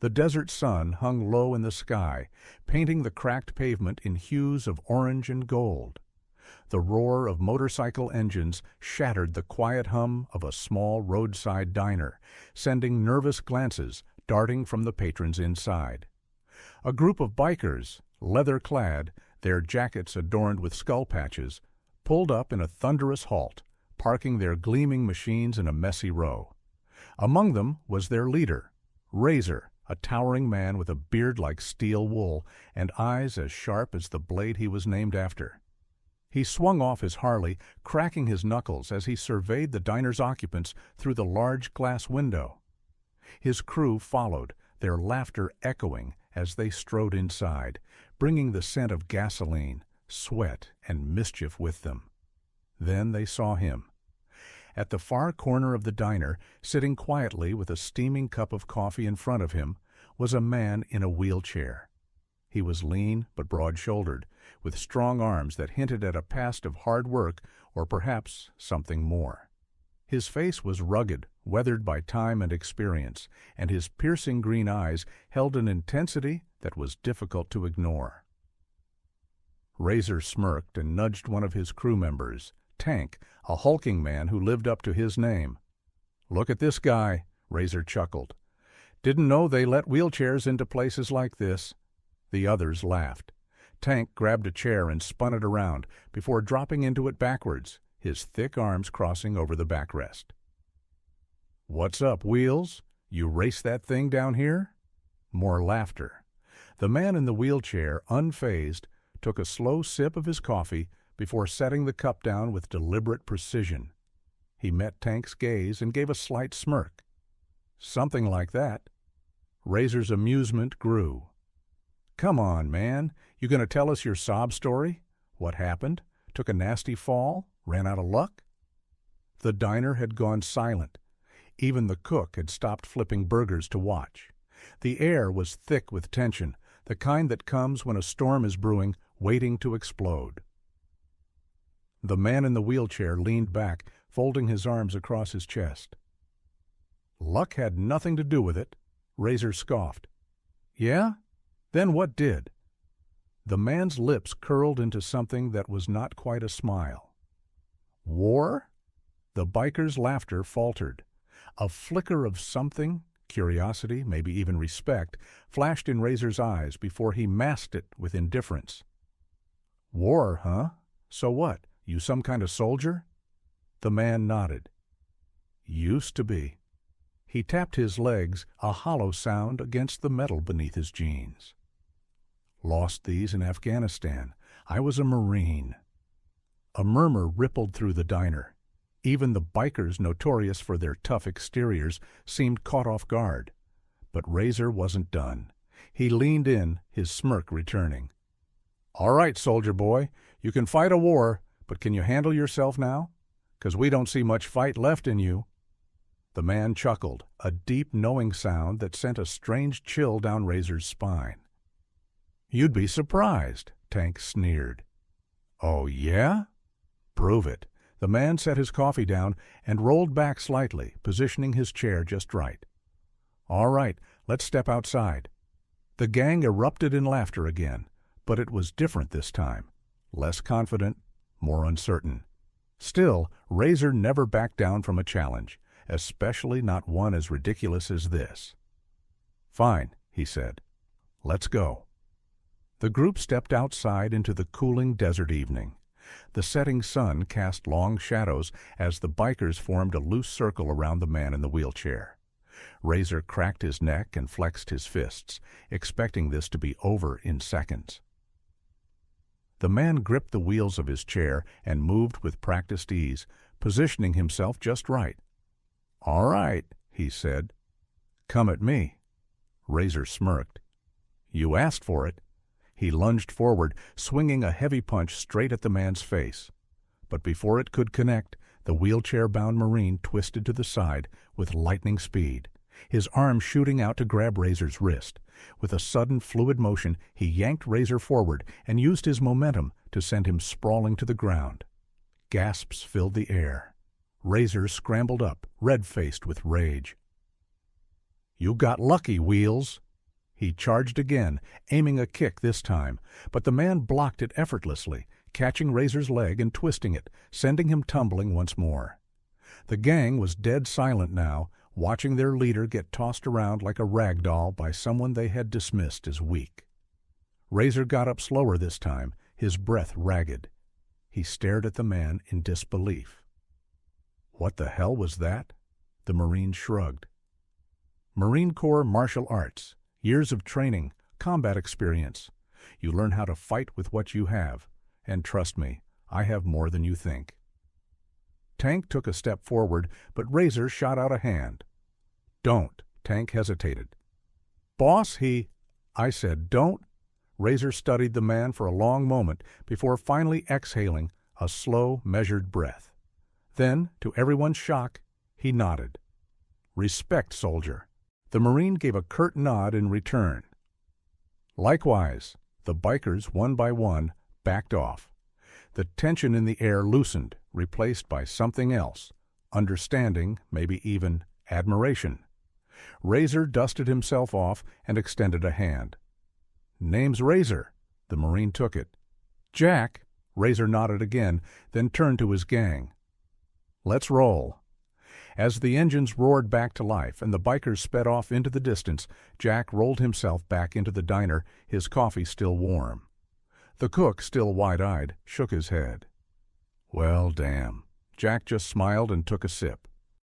The desert sun hung low in the sky, painting the cracked pavement in hues of orange and gold. The roar of motorcycle engines shattered the quiet hum of a small roadside diner, sending nervous glances darting from the patrons inside. A group of bikers, leather-clad, their jackets adorned with skull patches, pulled up in a thunderous halt, parking their gleaming machines in a messy row. Among them was their leader, Razor, a towering man with a beard like steel wool and eyes as sharp as the blade he was named after. He swung off his Harley, cracking his knuckles as he surveyed the diner's occupants through the large glass window. His crew followed, their laughter echoing as they strode inside, bringing the scent of gasoline, sweat, and mischief with them. Then they saw him. At the far corner of the diner, sitting quietly with a steaming cup of coffee in front of him, was a man in a wheelchair. He was lean but broad-shouldered, with strong arms that hinted at a past of hard work or perhaps something more. His face was rugged, weathered by time and experience, and his piercing green eyes held an intensity that was difficult to ignore. Razor smirked and nudged one of his crew members, Tank, a hulking man who lived up to his name. "Look at this guy," Razor chuckled. "Didn't know they let wheelchairs into places like this." The others laughed. Tank grabbed a chair and spun it around before dropping into it backwards, his thick arms crossing over the backrest. "What's up, Wheels? You race that thing down here?" More laughter. The man in the wheelchair, unfazed, took a slow sip of his coffee before setting the cup down with deliberate precision. He met Tank's gaze and gave a slight smirk. "Something like that." Razor's amusement grew. "Come on, man. You gonna tell us your sob story? What happened? Took a nasty fall? Ran out of luck?" The diner had gone silent. Even the cook had stopped flipping burgers to watch. The air was thick with tension, the kind that comes when a storm is brewing, waiting to explode. The man in the wheelchair leaned back, folding his arms across his chest. "Luck had nothing to do with it," Razor scoffed. "Yeah? Then what did?" The man's lips curled into something that was not quite a smile. "War?" The biker's laughter faltered. A flicker of something, curiosity, maybe even respect, flashed in Razor's eyes before he masked it with indifference. "War, huh? So what? You some kind of soldier?" The man nodded. "Used to be." He tapped his legs, a hollow sound against the metal beneath his jeans. "Lost these in Afghanistan. I was a Marine." A murmur rippled through the diner. Even the bikers, notorious for their tough exteriors, seemed caught off guard. But Razor wasn't done. He leaned in, his smirk returning. "All right, soldier boy, you can fight a war, but can you handle yourself now? 'Cause we don't see much fight left in you." The man chuckled, a deep, knowing sound that sent a strange chill down Razor's spine. "You'd be surprised," Tank sneered. "Oh, yeah? Prove it." The man set his coffee down and rolled back slightly, positioning his chair just right. "All right, let's step outside." The gang erupted in laughter again, but it was different this time. Less confident, more uncertain. Still, Razor never backed down from a challenge, especially not one as ridiculous as this. "Fine," he said. "Let's go." The group stepped outside into the cooling desert evening. The setting sun cast long shadows as the bikers formed a loose circle around the man in the wheelchair. Razor cracked his neck and flexed his fists, expecting this to be over in seconds. The man gripped the wheels of his chair and moved with practiced ease, positioning himself just right. "All right," he said. "Come at me." Razor smirked. "You asked for it." He lunged forward, swinging a heavy punch straight at the man's face. But before it could connect, the wheelchair-bound Marine twisted to the side with lightning speed, his arm shooting out to grab Razor's wrist. With a sudden, fluid motion, he yanked Razor forward and used his momentum to send him sprawling to the ground. Gasps filled the air. Razor scrambled up, red-faced with rage. "You got lucky, Wheels," He charged again, aiming a kick this time, but the man blocked it effortlessly, catching Razor's leg and twisting it, sending him tumbling once more. The gang was dead silent now, watching their leader get tossed around like a rag doll by someone they had dismissed as weak. Razor got up slower this time, his breath ragged. He stared at the man in disbelief. What the hell was that? The Marine shrugged. Marine Corps martial arts, years of training, combat experience. You learn how to fight with what you have, and trust me, I have more than you think. Tank took a step forward, but Razor shot out a hand. Don't. Tank hesitated. Boss, I said, don't. Razor studied the man for a long moment before finally exhaling a slow, measured breath. Then, to everyone's shock, he nodded. Respect, soldier. The Marine gave a curt nod in return. Likewise, the bikers, one by one, backed off. The tension in the air loosened, replaced by something else, understanding, maybe even admiration. Razor dusted himself off and extended a hand. Name's Razor. The Marine took it. Jack. Razor nodded again, then turned to his gang. Let's roll. As the engines roared back to life and the bikers sped off into the distance, Jack rolled himself back into the diner, his coffee still warm. The cook, still wide-eyed, shook his head. Well, damn. Jack just smiled and took a sip.